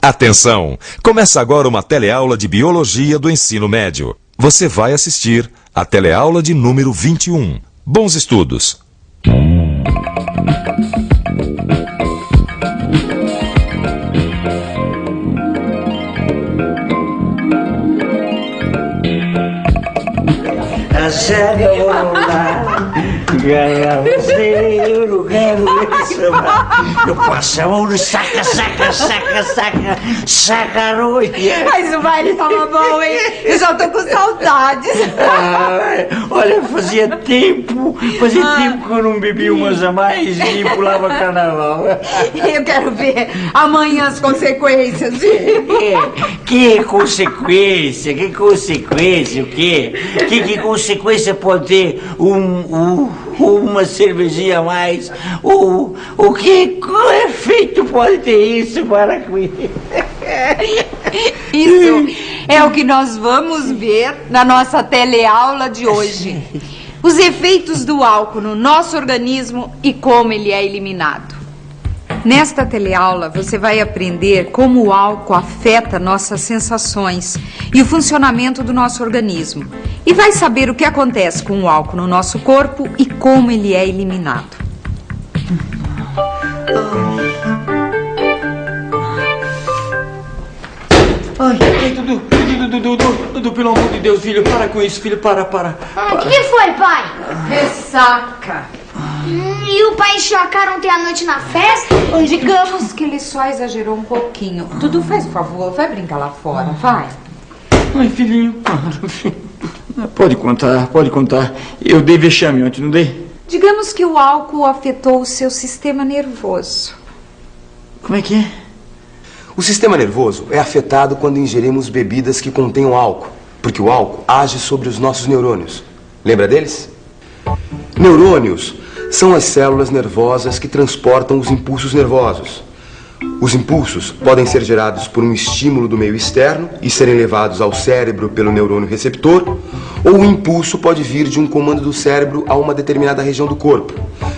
Atenção! Começa agora uma teleaula de Biologia do Ensino Médio. Você vai assistir a teleaula de número 21. Bons estudos! A cebola ganha você, eu não quero eu passo a mão, saca a noite. Mas o baile tava bom, hein? Eu já tô com saudades. Olha, fazia tempo que eu não bebi umas a mais e pulava carnaval. Eu quero ver amanhã as consequências. Que consequência? O quê? Que consequência pode ter uma cervejinha a mais? O que efeito pode ter isso para comigo? Isso é o que nós vamos ver na nossa teleaula de hoje. Os efeitos do álcool no nosso organismo e como ele é eliminado. Nesta teleaula você vai aprender como o álcool afeta nossas sensações e o funcionamento do nosso organismo. E vai saber o que acontece com o álcool no nosso corpo e como ele é eliminado. Ai, Dudu, pelo amor de Deus, filho, para com isso, filho, para. O que foi, pai? Ressaca. E o pai encheu a cara ontem à noite na festa? Digamos que ele só exagerou um pouquinho. Dudu, faz o favor, vai brincar lá fora, vai. Ai, filhinho, pode contar. Eu dei vexame ontem, não dei? Digamos que o álcool afetou o seu sistema nervoso. Como é que é? O sistema nervoso é afetado quando ingerimos bebidas que contenham álcool, porque o álcool age sobre os nossos neurônios. Lembra deles? Neurônios são as células nervosas que transportam os impulsos nervosos. Os impulsos podem ser gerados por um estímulo do meio externo e serem levados ao cérebro pelo neurônio receptor, ou o impulso pode vir de um comando do cérebro a uma determinada região do corpo,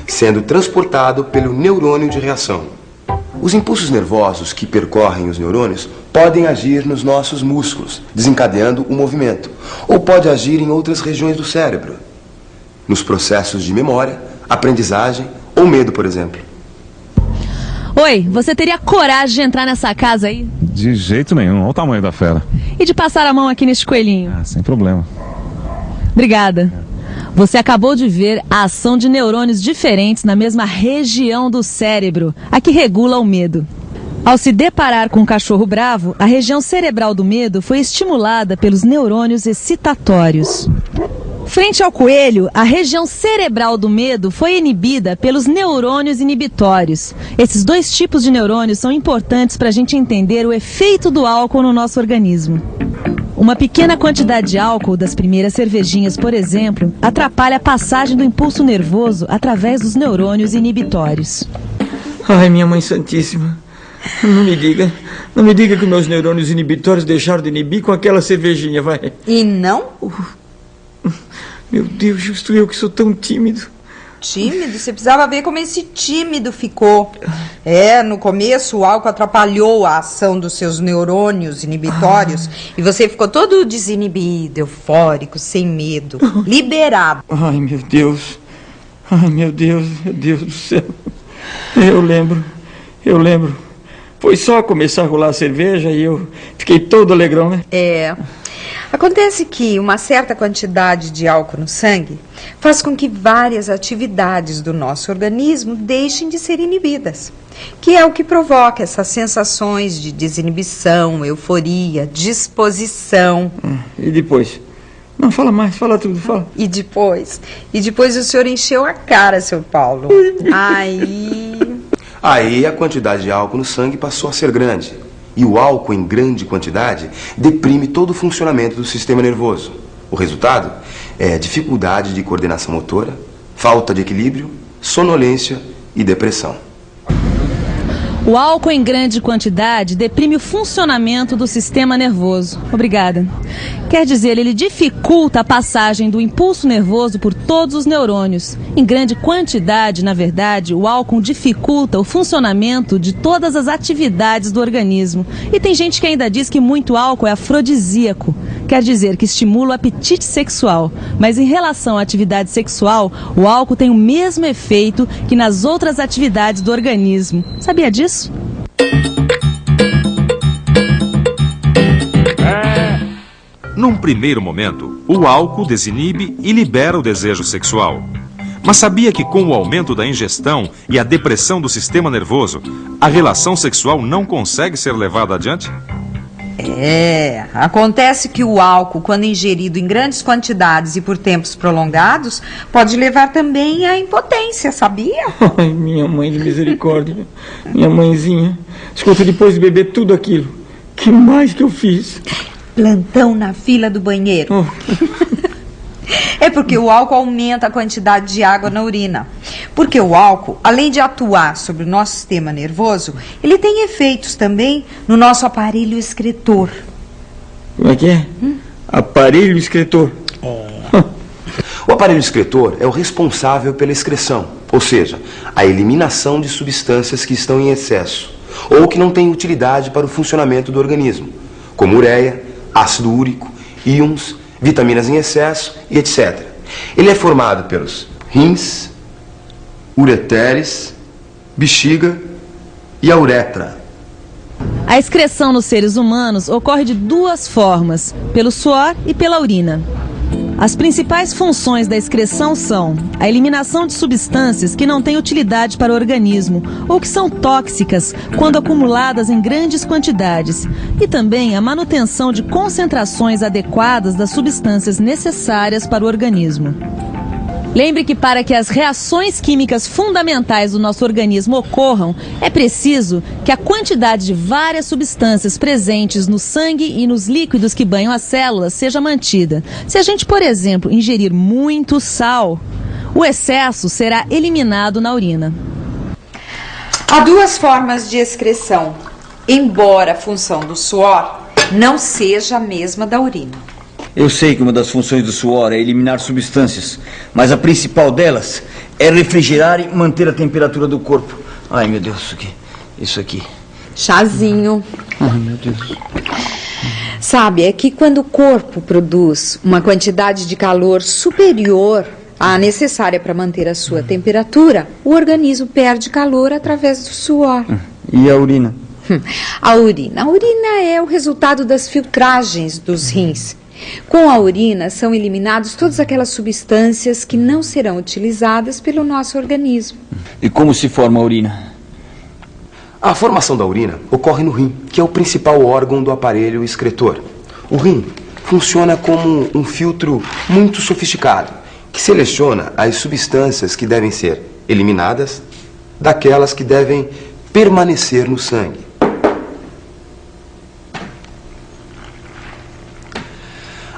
sendo transportado pelo neurônio de reação. Os impulsos nervosos que percorrem os neurônios podem agir nos nossos músculos, desencadeando o movimento, ou pode agir em outras regiões do cérebro, nos processos de memória, aprendizagem ou medo, por exemplo. Oi, você teria coragem de entrar nessa casa aí? De jeito nenhum, olha o tamanho da fera. E de passar a mão aqui neste coelhinho? Sem problema. Obrigada. Você acabou de ver a ação de neurônios diferentes na mesma região do cérebro, a que regula o medo. Ao se deparar com um cachorro bravo, a região cerebral do medo foi estimulada pelos neurônios excitatórios. Frente ao coelho, a região cerebral do medo foi inibida pelos neurônios inibitórios. Esses dois tipos de neurônios são importantes para a gente entender o efeito do álcool no nosso organismo. Uma pequena quantidade de álcool das primeiras cervejinhas, por exemplo, atrapalha a passagem do impulso nervoso através dos neurônios inibitórios. Ai, minha mãe santíssima, não me diga que meus neurônios inibitórios deixaram de inibir com aquela cervejinha, vai. E não? Meu Deus, justo eu que sou tão tímido. Tímido? Você precisava ver como esse tímido ficou. No começo o álcool atrapalhou a ação dos seus neurônios inibitórios e você ficou todo desinibido, eufórico, sem medo, liberado. Ai, meu Deus do céu. Eu lembro. Foi só começar a rolar a cerveja e eu fiquei todo alegrão, né? Acontece que uma certa quantidade de álcool no sangue faz com que várias atividades do nosso organismo deixem de ser inibidas, que é o que provoca essas sensações de desinibição, euforia, disposição. E depois? Não, fala mais, fala tudo, fala. E depois o senhor encheu a cara, seu Paulo. Aí a quantidade de álcool no sangue passou a ser grande. E o álcool em grande quantidade deprime todo o funcionamento do sistema nervoso. O resultado é dificuldade de coordenação motora, falta de equilíbrio, sonolência e depressão. O álcool em grande quantidade deprime o funcionamento do sistema nervoso. Obrigada. Quer dizer, ele dificulta a passagem do impulso nervoso por todos os neurônios. Em grande quantidade, na verdade, o álcool dificulta o funcionamento de todas as atividades do organismo. E tem gente que ainda diz que muito álcool é afrodisíaco. Quer dizer que estimula o apetite sexual. Mas em relação à atividade sexual, o álcool tem o mesmo efeito que nas outras atividades do organismo. Sabia disso? Num primeiro momento, o álcool desinibe e libera o desejo sexual. Mas sabia que com o aumento da ingestão e a depressão do sistema nervoso, a relação sexual não consegue ser levada adiante? Acontece que o álcool, quando ingerido em grandes quantidades e por tempos prolongados, pode levar também à impotência, sabia? Ai, minha mãe de misericórdia. Minha mãezinha. Escuta, depois de beber tudo aquilo, que mais que eu fiz? Plantão na fila do banheiro. É porque o álcool aumenta a quantidade de água na urina. Porque o álcool, além de atuar sobre o nosso sistema nervoso, ele tem efeitos também no nosso aparelho excretor. Como é que é? Aparelho excretor. O aparelho excretor é o responsável pela excreção, ou seja, a eliminação de substâncias que estão em excesso ou que não têm utilidade para o funcionamento do organismo, como ureia, ácido úrico, íons, vitaminas em excesso e etc. Ele é formado pelos rins, ureteres, bexiga e a uretra. A excreção nos seres humanos ocorre de duas formas, pelo suor e pela urina. As principais funções da excreção são a eliminação de substâncias que não têm utilidade para o organismo ou que são tóxicas quando acumuladas em grandes quantidades e também a manutenção de concentrações adequadas das substâncias necessárias para o organismo. Lembre que para que as reações químicas fundamentais do nosso organismo ocorram, é preciso que a quantidade de várias substâncias presentes no sangue e nos líquidos que banham as células seja mantida. Se a gente, por exemplo, ingerir muito sal, o excesso será eliminado na urina. Há duas formas de excreção, embora a função do suor não seja a mesma da urina. Eu sei que uma das funções do suor é eliminar substâncias, mas a principal delas é refrigerar e manter a temperatura do corpo. Ai, meu Deus, isso aqui. Chazinho. Ai, meu Deus. Sabe, é que quando o corpo produz uma quantidade de calor superior à necessária para manter a sua temperatura, o organismo perde calor através do suor. E a urina? A urina é o resultado das filtragens dos rins. Com a urina são eliminadas todas aquelas substâncias que não serão utilizadas pelo nosso organismo. E como se forma a urina? A formação da urina ocorre no rim, que é o principal órgão do aparelho excretor. O rim funciona como um filtro muito sofisticado, que seleciona as substâncias que devem ser eliminadas daquelas que devem permanecer no sangue.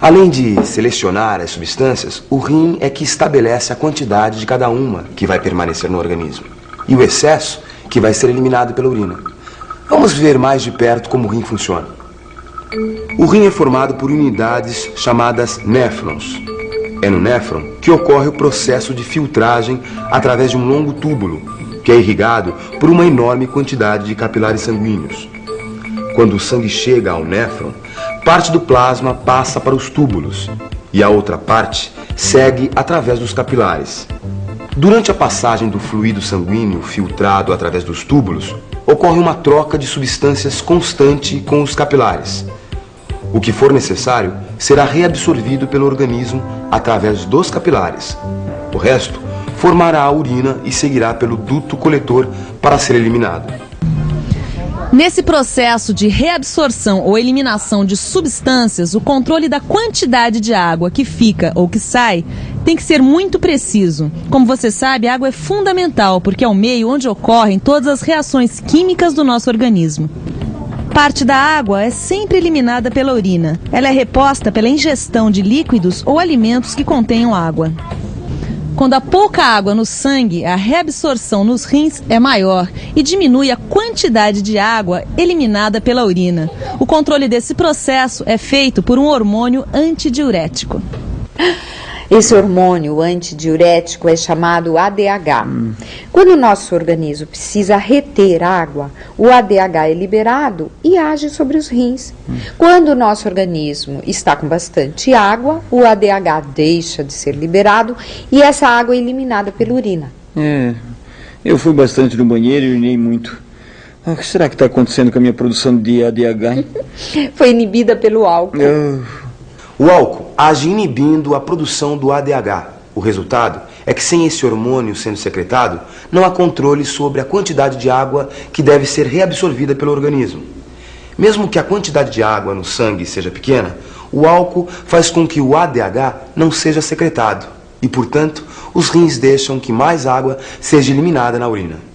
Além de selecionar as substâncias, o rim é que estabelece a quantidade de cada uma que vai permanecer no organismo e o excesso que vai ser eliminado pela urina. Vamos ver mais de perto como o rim funciona. O rim é formado por unidades chamadas néfrons. É no néfron que ocorre o processo de filtragem através de um longo túbulo, que é irrigado por uma enorme quantidade de capilares sanguíneos. Quando o sangue chega ao néfron, parte do plasma passa para os túbulos e a outra parte segue através dos capilares. Durante a passagem do fluido sanguíneo filtrado através dos túbulos, ocorre uma troca de substâncias constante com os capilares. O que for necessário será reabsorvido pelo organismo através dos capilares. O resto formará a urina e seguirá pelo duto coletor para ser eliminado. Nesse processo de reabsorção ou eliminação de substâncias, o controle da quantidade de água que fica ou que sai tem que ser muito preciso. Como você sabe, a água é fundamental porque é o meio onde ocorrem todas as reações químicas do nosso organismo. Parte da água é sempre eliminada pela urina. Ela é reposta pela ingestão de líquidos ou alimentos que contenham água. Quando há pouca água no sangue, a reabsorção nos rins é maior e diminui a quantidade de água eliminada pela urina. O controle desse processo é feito por um hormônio antidiurético. Esse hormônio antidiurético é chamado ADH. Quando o nosso organismo precisa reter água, o ADH é liberado e age sobre os rins. Quando o nosso organismo está com bastante água, o ADH deixa de ser liberado e essa água é eliminada pela urina. Eu fui bastante no banheiro e urinei muito. O que será que está acontecendo com a minha produção de ADH, hein? Foi inibida pelo álcool. O álcool age inibindo a produção do ADH. O resultado é que sem esse hormônio sendo secretado, não há controle sobre a quantidade de água que deve ser reabsorvida pelo organismo. Mesmo que a quantidade de água no sangue seja pequena, o álcool faz com que o ADH não seja secretado e, portanto, os rins deixam que mais água seja eliminada na urina.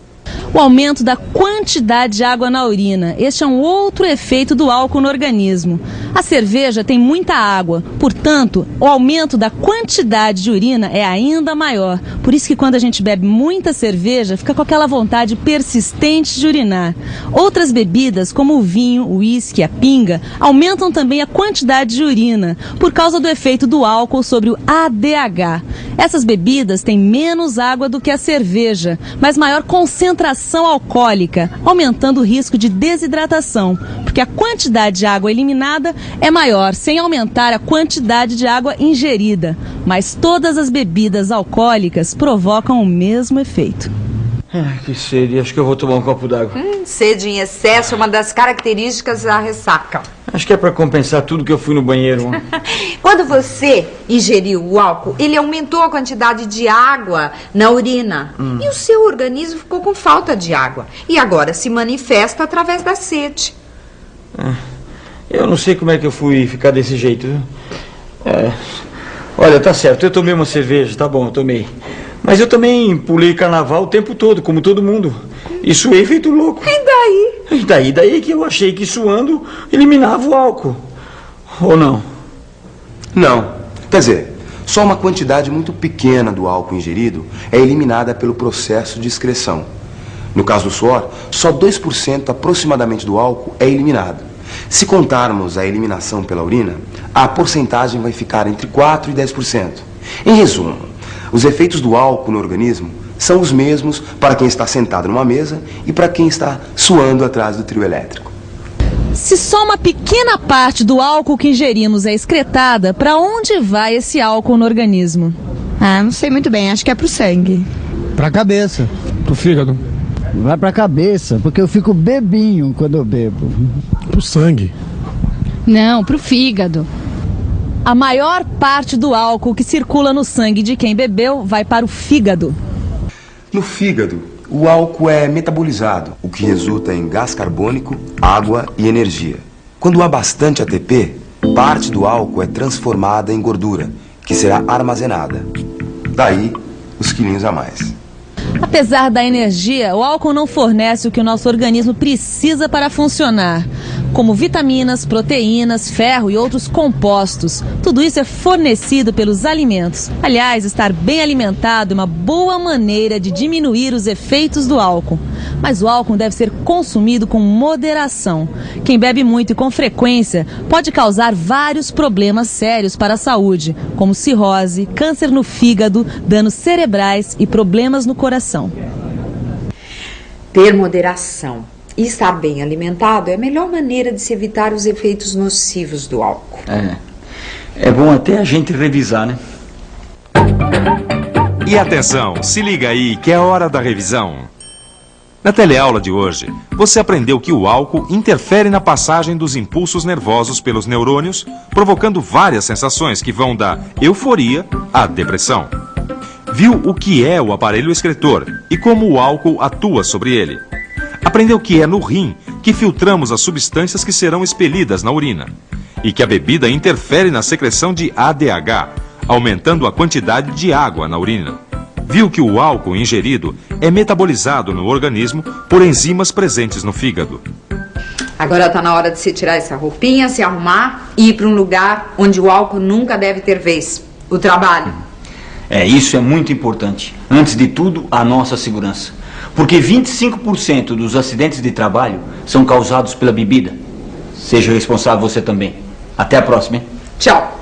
O aumento da quantidade de água na urina. Este é um outro efeito do álcool no organismo. A cerveja tem muita água, portanto, o aumento da quantidade de urina é ainda maior. Por isso que quando a gente bebe muita cerveja, fica com aquela vontade persistente de urinar. Outras bebidas, como o vinho, o uísque, a pinga, aumentam também a quantidade de urina, por causa do efeito do álcool sobre o ADH. Essas bebidas têm menos água do que a cerveja, mas maior concentração alcoólica, aumentando o risco de desidratação, porque a quantidade de água eliminada é maior, sem aumentar a quantidade de água ingerida. Mas todas as bebidas alcoólicas provocam o mesmo efeito. Que sede, acho que eu vou tomar um copo d'água. Sede em excesso é uma das características da ressaca. Acho que é para compensar tudo que eu fui no banheiro. Quando você ingeriu o álcool, ele aumentou a quantidade de água na urina. E o seu organismo ficou com falta de água. E agora se manifesta através da sede. Eu não sei como é que eu fui ficar desse jeito, viu? Olha, tá certo, eu tomei uma cerveja, tá bom, eu tomei. Mas eu também pulei carnaval o tempo todo, como todo mundo. E suei feito louco. E daí? Daí que eu achei que suando eliminava o álcool. Ou não? Não. Quer dizer, só uma quantidade muito pequena do álcool ingerido é eliminada pelo processo de excreção. No caso do suor, só 2% aproximadamente do álcool é eliminado. Se contarmos a eliminação pela urina, a porcentagem vai ficar entre 4% e 10%. Em resumo, os efeitos do álcool no organismo são os mesmos para quem está sentado numa mesa e para quem está suando atrás do trio elétrico. Se só uma pequena parte do álcool que ingerimos é excretada, para onde vai esse álcool no organismo? Não sei muito bem, acho que é pro sangue. Pra cabeça. Pro fígado. Vai pra cabeça, porque eu fico bebinho quando eu bebo. Pro sangue. Não, pro fígado. A maior parte do álcool que circula no sangue de quem bebeu vai para o fígado. No fígado, o álcool é metabolizado, o que resulta em gás carbônico, água e energia. Quando há bastante ATP, parte do álcool é transformada em gordura, que será armazenada. Daí, os quilinhos a mais. Apesar da energia, o álcool não fornece o que o nosso organismo precisa para funcionar, como vitaminas, proteínas, ferro e outros compostos. Tudo isso é fornecido pelos alimentos. Aliás, estar bem alimentado é uma boa maneira de diminuir os efeitos do álcool. Mas o álcool deve ser consumido com moderação. Quem bebe muito e com frequência pode causar vários problemas sérios para a saúde, como cirrose, câncer no fígado, danos cerebrais e problemas no coração. Ter moderação e estar bem alimentado é a melhor maneira de se evitar os efeitos nocivos do álcool. É bom até a gente revisar, né? E atenção, se liga aí que é hora da revisão. Na teleaula de hoje, você aprendeu que o álcool interfere na passagem dos impulsos nervosos pelos neurônios, provocando várias sensações que vão da euforia à depressão. Viu o que é o aparelho excretor e como o álcool atua sobre ele. Aprendeu que é no rim que filtramos as substâncias que serão expelidas na urina e que a bebida interfere na secreção de ADH, aumentando a quantidade de água na urina. Viu que o álcool ingerido é metabolizado no organismo por enzimas presentes no fígado. Agora está na hora de se tirar essa roupinha, se arrumar e ir para um lugar onde o álcool nunca deve ter vez. O trabalho. Isso é muito importante. Antes de tudo, a nossa segurança. Porque 25% dos acidentes de trabalho são causados pela bebida. Seja responsável você também. Até a próxima, hein? Tchau.